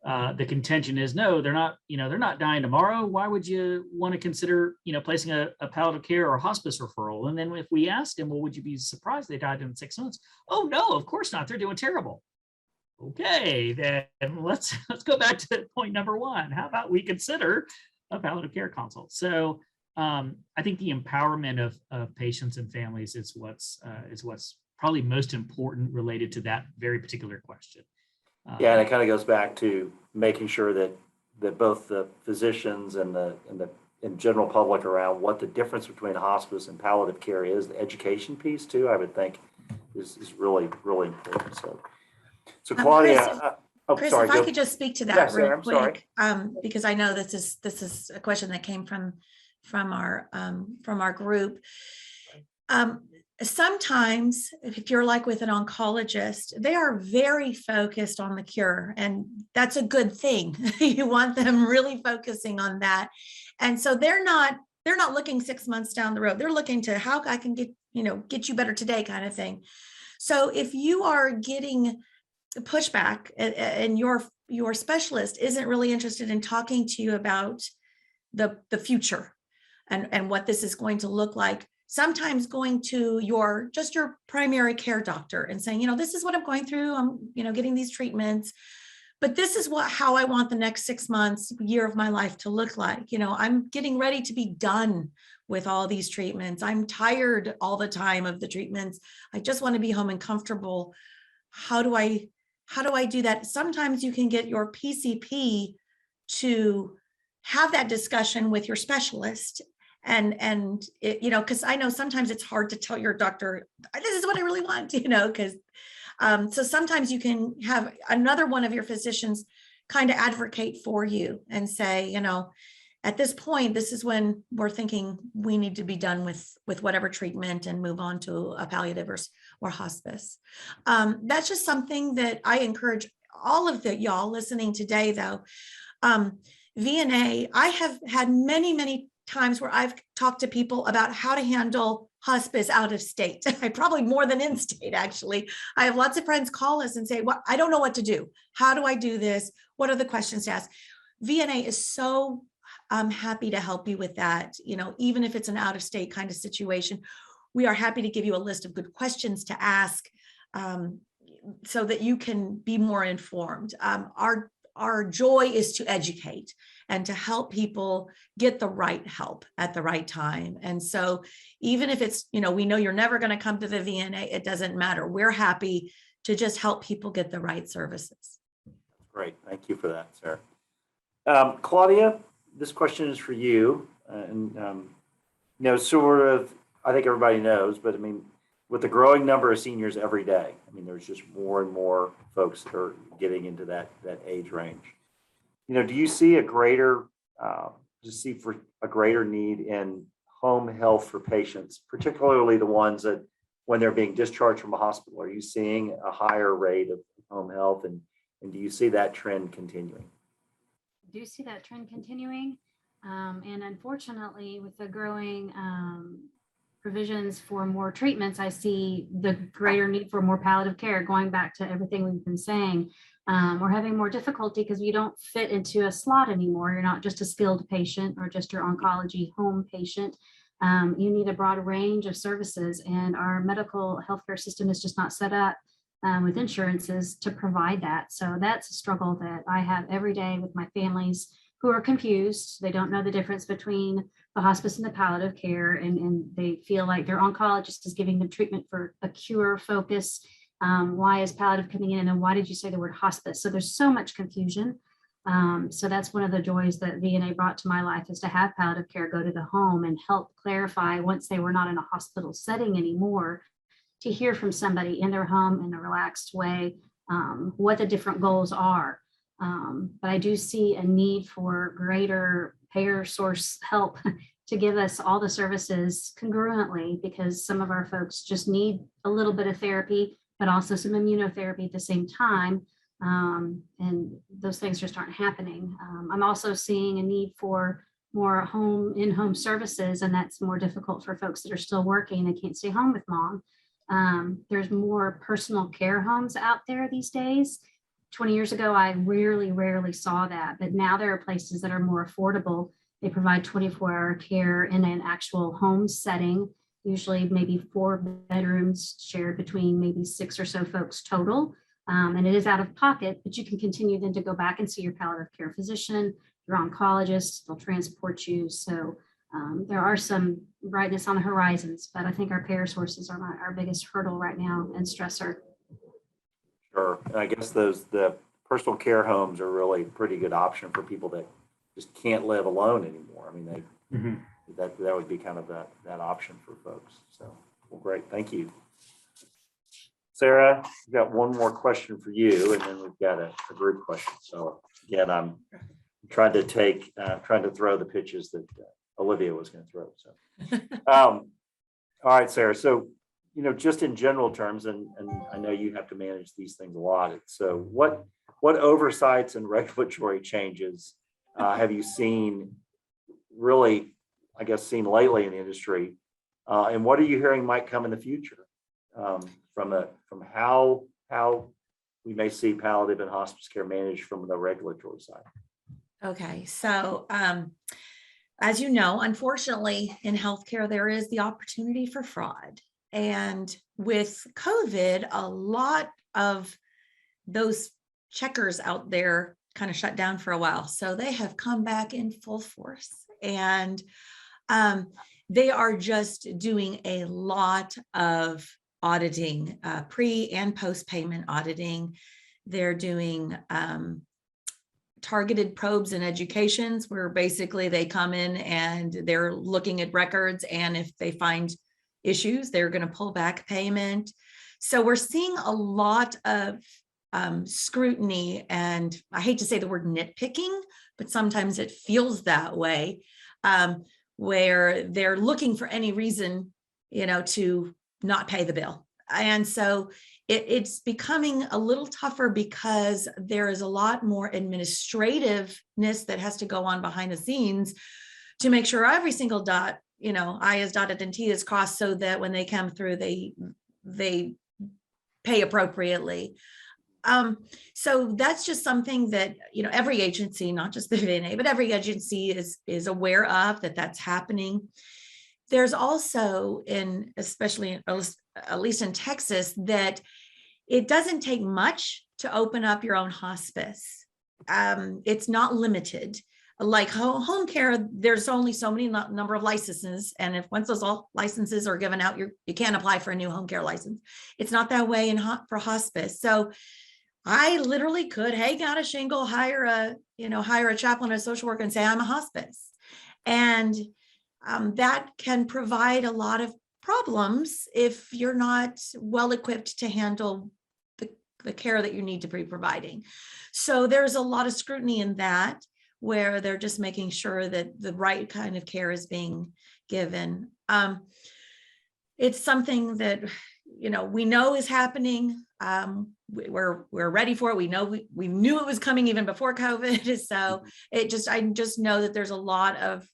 the contention is, no, they're not dying tomorrow. Why would you want to consider placing a palliative care or hospice referral? And then if we ask them, well, would you be surprised they died in 6 months? Oh no, of course not. They're doing terrible. Okay, then let's go back to point number one. How about we consider a palliative care consult? So I think the empowerment of patients and families is what's probably most important related to that very particular question. Yeah, and it kind of goes back to making sure that both the physicians and the general public around what the difference between hospice and palliative care is. The education piece too, I would think, is really, really important. So Claudia, Chris, sorry, if I could just speak to that real quick, because I know this is a question that came from our group. Sometimes if you're like with an oncologist, they are very focused on the cure, and that's a good thing. You want them really focusing on that. And so they're not looking 6 months down the road. They're looking to how I can get you better today kind of thing. So if you are getting pushback and your specialist isn't really interested in talking to you about the future and what this is going to look like, sometimes going to your primary care doctor and saying, this is what I'm going through. I'm, getting these treatments, but this is how I want the next 6 months, year of my life to look like. I'm getting ready to be done with all these treatments. I'm tired all the time of the treatments. I just want to be home and comfortable. How do I do that? Sometimes you can get your PCP to have that discussion with your specialist. And because I know sometimes it's hard to tell your doctor, this is what I really want, because so sometimes you can have another one of your physicians kind of advocate for you and say, at this point, this is when we're thinking we need to be done with whatever treatment and move on to a palliative or hospice. That's just something that I encourage all of y'all listening today, though. VNA, I have had many times where I've talked to people about how to handle hospice out of state. I probably more than in state, actually. I have lots of friends call us and say, well, I don't know what to do. How do I do this? What are the questions to ask? VNA is so happy to help you with that. Even if it's an out of state kind of situation, we are happy to give you a list of good questions to ask so that you can be more informed. Our joy is to educate and to help people get the right help at the right time. And so even if it's, we know you're never going to come to the VNA, it doesn't matter. We're happy to just help people get the right services. Great. Thank you for that, Sarah. Claudia, this question is for you. Sort of, I think everybody knows, but I mean, with the growing number of seniors every day, I mean, there's just more and more folks that are getting into that age range. Do you see a greater need in home health for patients, particularly the ones that when they're being discharged from a hospital? Are you seeing a higher rate of home health, and do you see that trend continuing? I do see that trend continuing. And unfortunately, with the growing provisions for more treatments, I see the greater need for more palliative care. Going back to everything we've been saying, we're having more difficulty because you don't fit into a slot anymore. You're not just a skilled patient or just your oncology home patient. You need a broad range of services, and our medical healthcare system is just not set up with insurances to provide that. So that's a struggle that I have every day with my families who are confused. They don't know the difference between the hospice and the palliative care, and they feel like their oncologist is giving them treatment for a cure focus. Why is palliative coming in, and why did you say the word hospice? So there's so much confusion. So that's one of the joys that VNA brought to my life, is to have palliative care go to the home and help clarify, once they were not in a hospital setting anymore, to hear from somebody in their home in a relaxed way, what the different goals are. But I do see a need for greater payer source help to give us all the services congruently, because some of our folks just need a little bit of therapy, but also some immunotherapy at the same time. And those things just aren't happening. I'm also seeing a need for more in-home services, and that's more difficult for folks that are still working. They can't stay home with mom. There's more personal care homes out there these days. 20 years ago, I rarely saw that, but now there are places that are more affordable. They provide 24-hour care in an actual home setting, usually maybe 4 bedrooms shared between maybe 6 or so folks total. And it is out of pocket, but you can continue then to go back and see your palliative care physician, your oncologist. They'll transport you. So there are some brightness on the horizons, but I think our payer sources are our biggest hurdle right now and stressor. Sure. And I guess the personal care homes are really a pretty good option for people that just can't live alone anymore. I mean, that would be kind of that option for folks. So, well, great. Thank you. Sarah, we've got one more question for you, and then we've got a group question. So again, I'm trying to throw the pitches that Olivia was going to throw. So, all right, Sarah. So, just in general terms, and I know you have to manage these things a lot. So what oversights and regulatory changes have you seen lately in the industry? And what are you hearing might come in the future from how we may see palliative and hospice care managed from the regulatory side? Okay, so as you know, unfortunately in healthcare, there is the opportunity for fraud. And with COVID, a lot of those checkers out there kind of shut down for a while. So they have come back in full force, and they are just doing a lot of auditing, pre and post payment auditing. They're doing targeted probes and educations, where basically they come in and they're looking at records, and if they find issues, they're going to pull back payment. So we're seeing a lot of scrutiny, and I hate to say the word nitpicking, but sometimes it feels that way, where they're looking for any reason, to not pay the bill. And so it's becoming a little tougher, because there is a lot more administrativeness that has to go on behind the scenes to make sure every single dot, I is dotted and T is crossed, so that when they come through, they pay appropriately. So that's just something that, every agency, not just the VNA, but every agency is aware of, that's happening. There's also especially at least in Texas, that it doesn't take much to open up your own hospice. It's not limited. like home care, there's only so many number of licenses. And if once those all licenses are given out, you can't apply for a new home care license. It's not that way for hospice. So I literally could, hey, got a shingle, hire a chaplain or a social worker and say, I'm a hospice. And that can provide a lot of problems if you're not well equipped to handle the care that you need to be providing. So there's a lot of scrutiny in that, where they're just making sure that the right kind of care is being given. It's something that, we know is happening. We're ready for it. We know we knew it was coming even before COVID. So I just know that there's a lot of,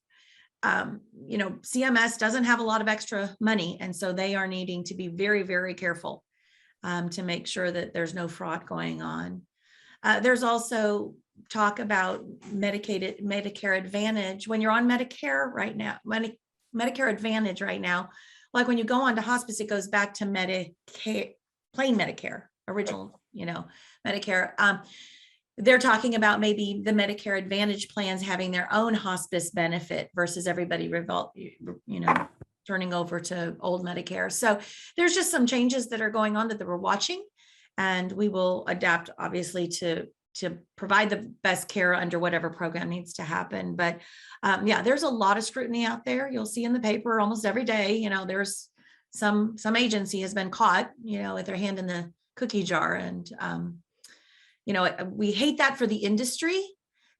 CMS doesn't have a lot of extra money. And so they are needing to be very, very careful to make sure that there's no fraud going on. There's also talk about Medicare Advantage. When you're on Medicare right now, Medicare Advantage right now, like when you go on to hospice, it goes back to Medicare, plain Medicare, original, Medicare. They're talking about maybe the Medicare Advantage plans having their own hospice benefit versus everybody turning over to old Medicare. So there's just some changes that are going on that we're watching, and we will adapt, obviously, to provide the best care under whatever program needs to happen. But yeah, there's a lot of scrutiny out there. You'll see in the paper almost every day, there's some agency has been caught, with their hand in the cookie jar. And, we hate that for the industry,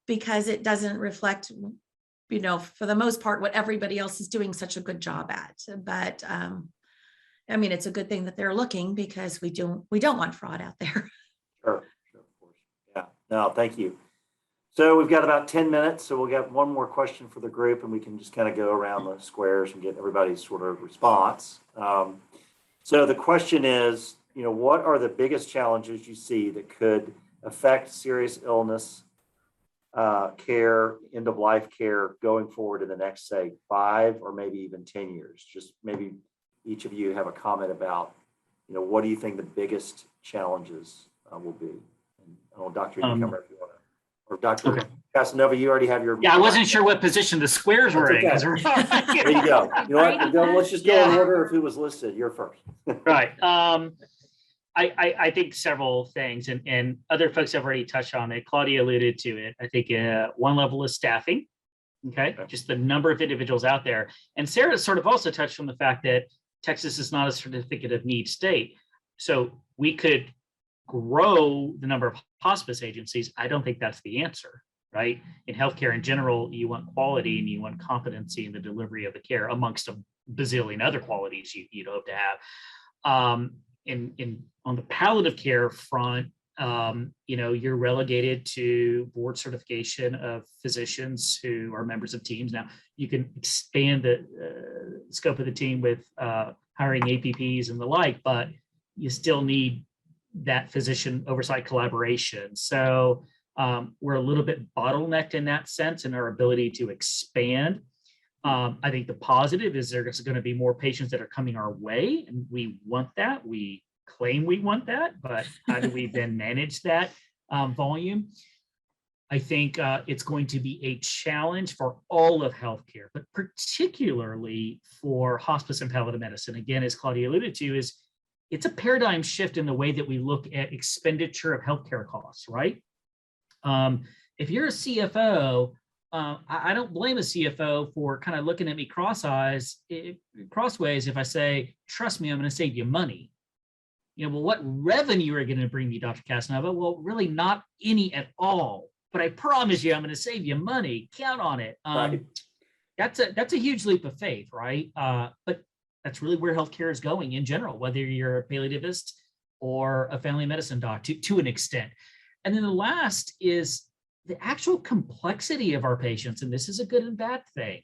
because it doesn't reflect, for the most part, what everybody else is doing such a good job at. But it's a good thing that they're looking, because we don't want fraud out there. Sure, of course. Yeah, no, thank you. So we've got about 10 minutes, so we'll get one more question for the group, and we can just kind of go around the squares and get everybody's sort of response. So the question is, what are the biggest challenges you see that could affect serious illness care, end-of-life care going forward in the next, say, 5 or maybe even 10 years? Just maybe each of you have a comment about, what do you think the biggest challenges will be? And Dr. Newcomer, if you want to, or Dr. Casanova, you already have your. Yeah, I wasn't sure what position the squares were in. There you go. Let's just go in order of who was listed. You're first. Right. I think several things, and other folks have already touched on it. Claudia alluded to it. I think one level is staffing. Okay, just the number of individuals out there. And Sarah sort of also touched on the fact that Texas is not a certificate of need state. So we could grow the number of hospice agencies. I don't think that's the answer, right? In healthcare in general, you want quality and you want competency in the delivery of the care, amongst a bazillion other qualities you'd hope to have. On the palliative care front, you're relegated to board certification of physicians who are members of teams. Now, you can expand the scope of the team with hiring APPs and the like, but you still need that physician oversight collaboration. So we're a little bit bottlenecked in that sense in our ability to expand. I think the positive is there's going to be more patients that are coming our way, and we want that. We claim we want that, but how do we then manage that volume? I think it's going to be a challenge for all of healthcare, but particularly for hospice and palliative medicine. Again, as Claudia alluded to, it's a paradigm shift in the way that we look at expenditure of healthcare costs, right? If you're a CFO, I don't blame a CFO for kind of looking at me crossways if I say, trust me, I'm going to save you money. Well, what revenue are you going to bring me, Dr. Casanova? Well, really not any at all. But I promise you, I'm going to save you money. Count on it. Right. That's a huge leap of faith, right? But that's really where healthcare is going in general, whether you're a palliativist or a family medicine doc to an extent. And then the last is the actual complexity of our patients. And this is a good and bad thing.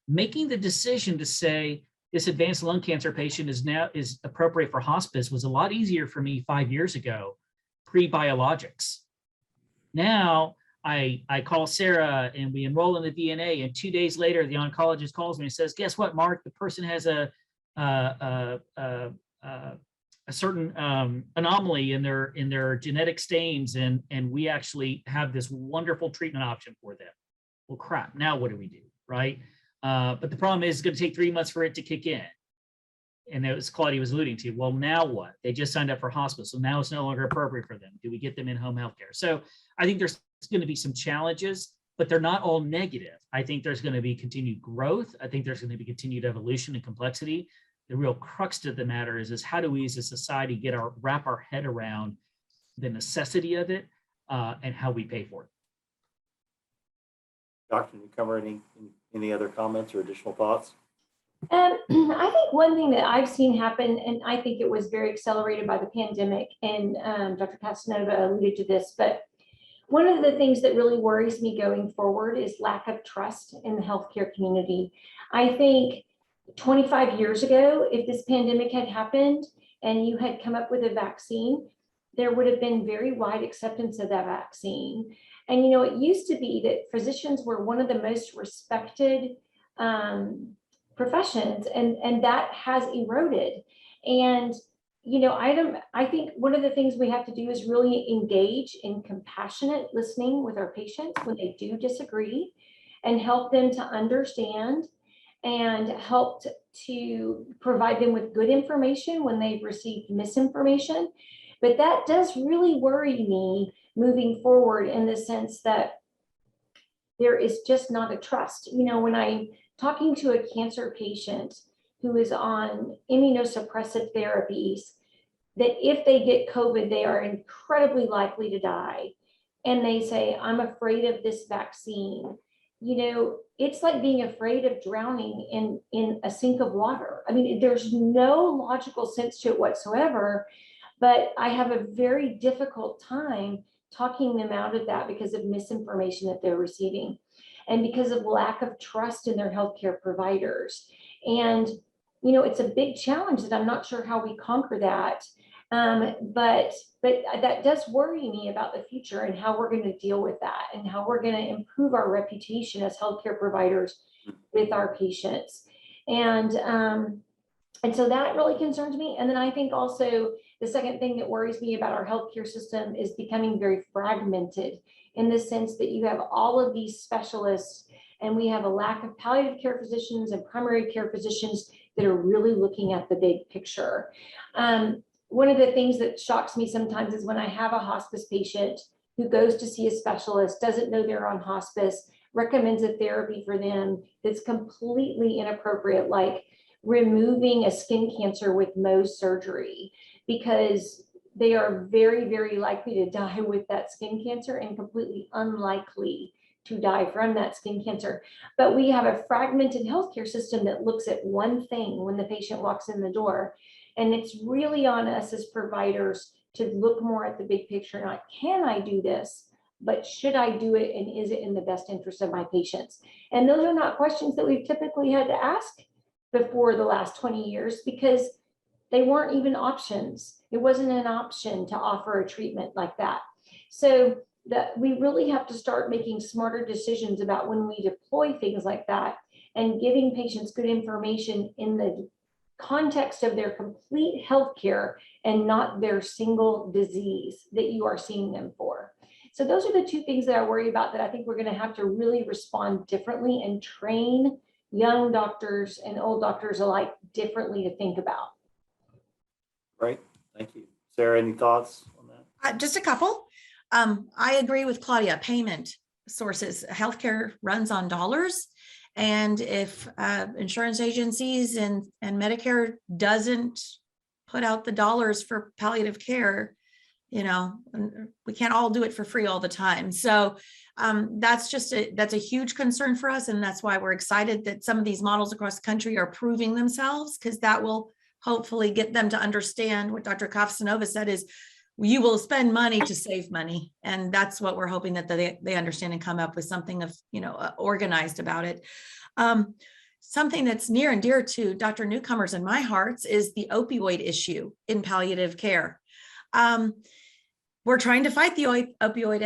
Making the decision to say this advanced lung cancer patient is appropriate for hospice was a lot easier for me 5 years ago, pre-biologics. Now I call Sarah and we enroll in the VNA, and 2 days later, the oncologist calls me and says, guess what, Mark, the person has a certain anomaly in their genetic stains, and we actually have this wonderful treatment option for them. Well, crap, now what do we do, right? But the problem is it's going to take 3 months for it to kick in. And it was Claudia was alluding to, well, now what? They just signed up for hospice, so now it's no longer appropriate for them. Do we get them in home healthcare? So I think there's going to be some challenges, but they're not all negative. I think there's going to be continued growth. I think there's going to be continued evolution and complexity. The real crux of the matter is how do we as a society wrap our head around the necessity of it and how we pay for it. Dr. Newcomer, any other comments or additional thoughts? I think one thing that I've seen happen, and I think it was very accelerated by the pandemic, and Dr. Casanova alluded to this, but one of the things that really worries me going forward is lack of trust in the healthcare community. I think 25 years ago, if this pandemic had happened and you had come up with a vaccine, there would have been very wide acceptance of that vaccine. And, you know, it used to be that physicians were one of the most respected professions, and that has eroded. And, you know, I think one of the things we have to do is really engage in compassionate listening with our patients when they do disagree, and help them to understand, and help to provide them with good information when they've received misinformation. But that does really worry me moving forward, in the sense that there is just not a trust. You know, when I'm talking to a cancer patient who is on immunosuppressive therapies, that if they get COVID, they are incredibly likely to die. And they say, I'm afraid of this vaccine. You know, it's like being afraid of drowning in a sink of water. I mean, there's no logical sense to it whatsoever, but I have a very difficult time talking them out of that because of misinformation that they're receiving, and because of lack of trust in their healthcare providers. And, you know, it's a big challenge that I'm not sure how we conquer that. But that does worry me about the future, and how we're going to deal with that, and how we're going to improve our reputation as healthcare providers with our patients. And so that really concerns me. And then I think also the second thing that worries me about our healthcare system is becoming very fragmented, in the sense that you have all of these specialists, and we have a lack of palliative care physicians and primary care physicians that are really looking at the big picture. One of the things that shocks me sometimes is when I have a hospice patient who goes to see a specialist, doesn't know they're on hospice, recommends a therapy for them that's completely inappropriate, like removing a skin cancer with Mohs surgery, because they are very, very likely to die with that skin cancer, and completely unlikely to die from that skin cancer. But we have a fragmented healthcare system that looks at one thing when the patient walks in the door. And it's really on us as providers to look more at the big picture, not can I do this, but should I do it, and is it in the best interest of my patients? And those are not questions that we've typically had to ask before the last 20 years, because they weren't even options. It wasn't an option to offer a treatment like that. So that we really have to start making smarter decisions about when we deploy things like that, and giving patients good information in the context of their complete healthcare, and not their single disease that you are seeing them for. So those are the two things that I worry about, that I think we're going to have to really respond differently, and train young doctors and old doctors alike differently to think about. Great, thank you. Sarah, any thoughts on that? Just a couple. I agree with Claudia. Payment sources, healthcare runs on dollars. And if insurance agencies and Medicare doesn't put out the dollars for palliative care, you know, we can't all do it for free all the time. So that's a huge concern for us. And that's why we're excited that some of these models across the country are proving themselves, because that will hopefully get them to understand what Dr. Casanova said is, you will spend money to save money. And that's what we're hoping that they understand, and come up with something of, you know, organized about it. Something that's near and dear to Dr. Newcomer's and my hearts is the opioid issue in palliative care. We're trying to fight the opioid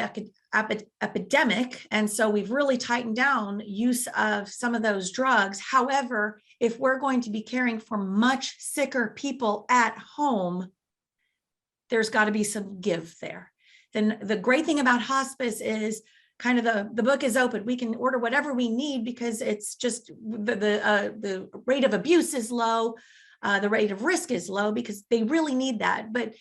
epidemic. And so we've really tightened down use of some of those drugs. However, if we're going to be caring for much sicker people at home, there's got to be some give there. Then the great thing about hospice is kind of the book is open. We can order whatever we need because it's just the rate of abuse is low. The rate of risk is low because they really need that. But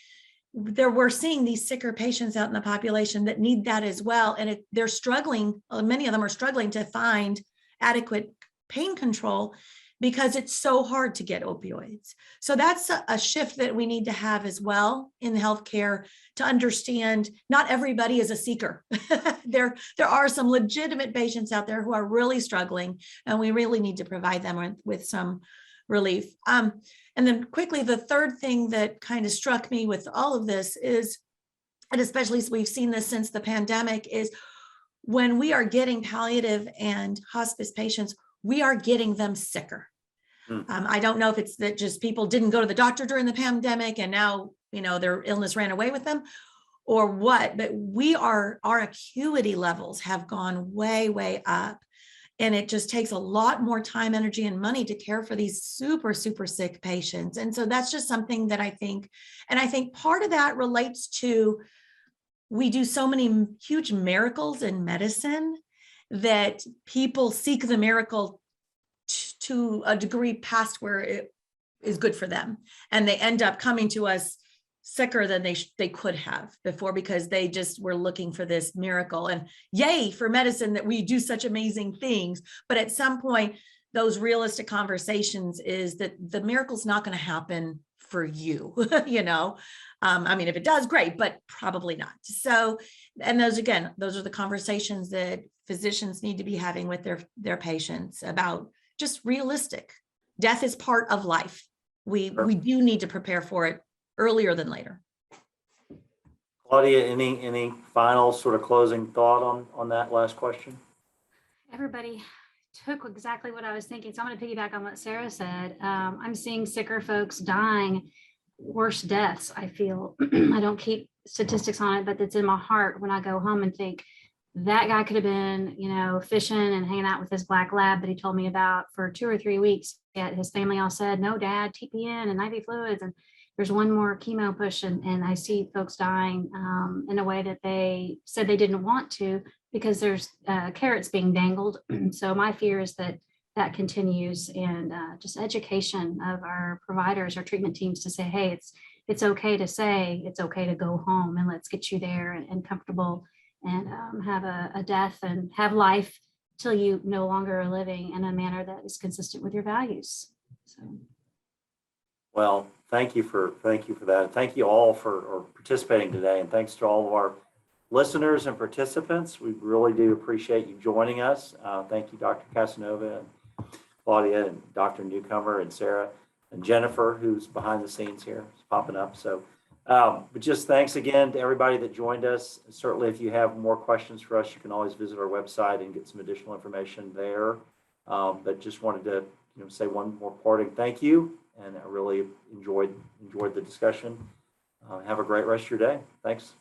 we're seeing these sicker patients out in the population that need that as well. And they're struggling. Many of them are struggling to find adequate pain control because it's so hard to get opioids. So that's a shift that we need to have as well in healthcare to understand not everybody is a seeker. There are some legitimate patients out there who are really struggling, and we really need to provide them with some relief. And then quickly, the third thing that kind of struck me with all of this is, and especially as we've seen this since the pandemic, is when we are getting palliative and hospice patients, we are getting them sicker. I don't know if it's that just people didn't go to the doctor during the pandemic and now, their illness ran away with them or what, but our acuity levels have gone way, way up. And it just takes a lot more time, energy, and money to care for these super, super sick patients. And so that's just something that I think part of that relates to, we do so many huge miracles in medicine that people seek the miracle to a degree past where it is good for them. And they end up coming to us sicker than they could have before because they just were looking for this miracle. And yay for medicine that we do such amazing things. But at some point, those realistic conversations is that the miracle's not going to happen for you, I mean, if it does, great, but probably not. So, and those are the conversations that physicians need to be having with their patients about just realistic. Death is part of life. We do need to prepare for it earlier than later. Claudia, any final sort of closing thought on that last question? Everybody took exactly what I was thinking. So I'm going to piggyback on what Sarah said. I'm seeing sicker folks dying, worse deaths, I feel. I don't keep statistics on it, but it's in my heart when I go home and think that guy could have been, fishing and hanging out with his black lab that he told me about for 2 or 3 weeks. Yet his family all said, no, Dad, TPN and IV fluids. And there's one more chemo push. And I see folks dying in a way that they said they didn't want to because there's carrots being dangled. So my fear is that continues, and just education of our providers, our treatment teams to say, hey, it's okay to say, it's okay to go home and let's get you there and comfortable and have a death and have life till you no longer are living in a manner that is consistent with your values. So. Well, thank you for that. Thank you all for participating today. And thanks to all of our listeners and participants. We really do appreciate you joining us. Thank you, Dr. Casanova and Claudia and Dr. Newcomer and Sarah and Jennifer, who's behind the scenes here, is popping up. So, but just thanks again to everybody that joined us. Certainly, if you have more questions for us, you can always visit our website and get some additional information there. But just wanted to say one more parting thank you, and I really enjoyed the discussion. Have a great rest of your day. Thanks.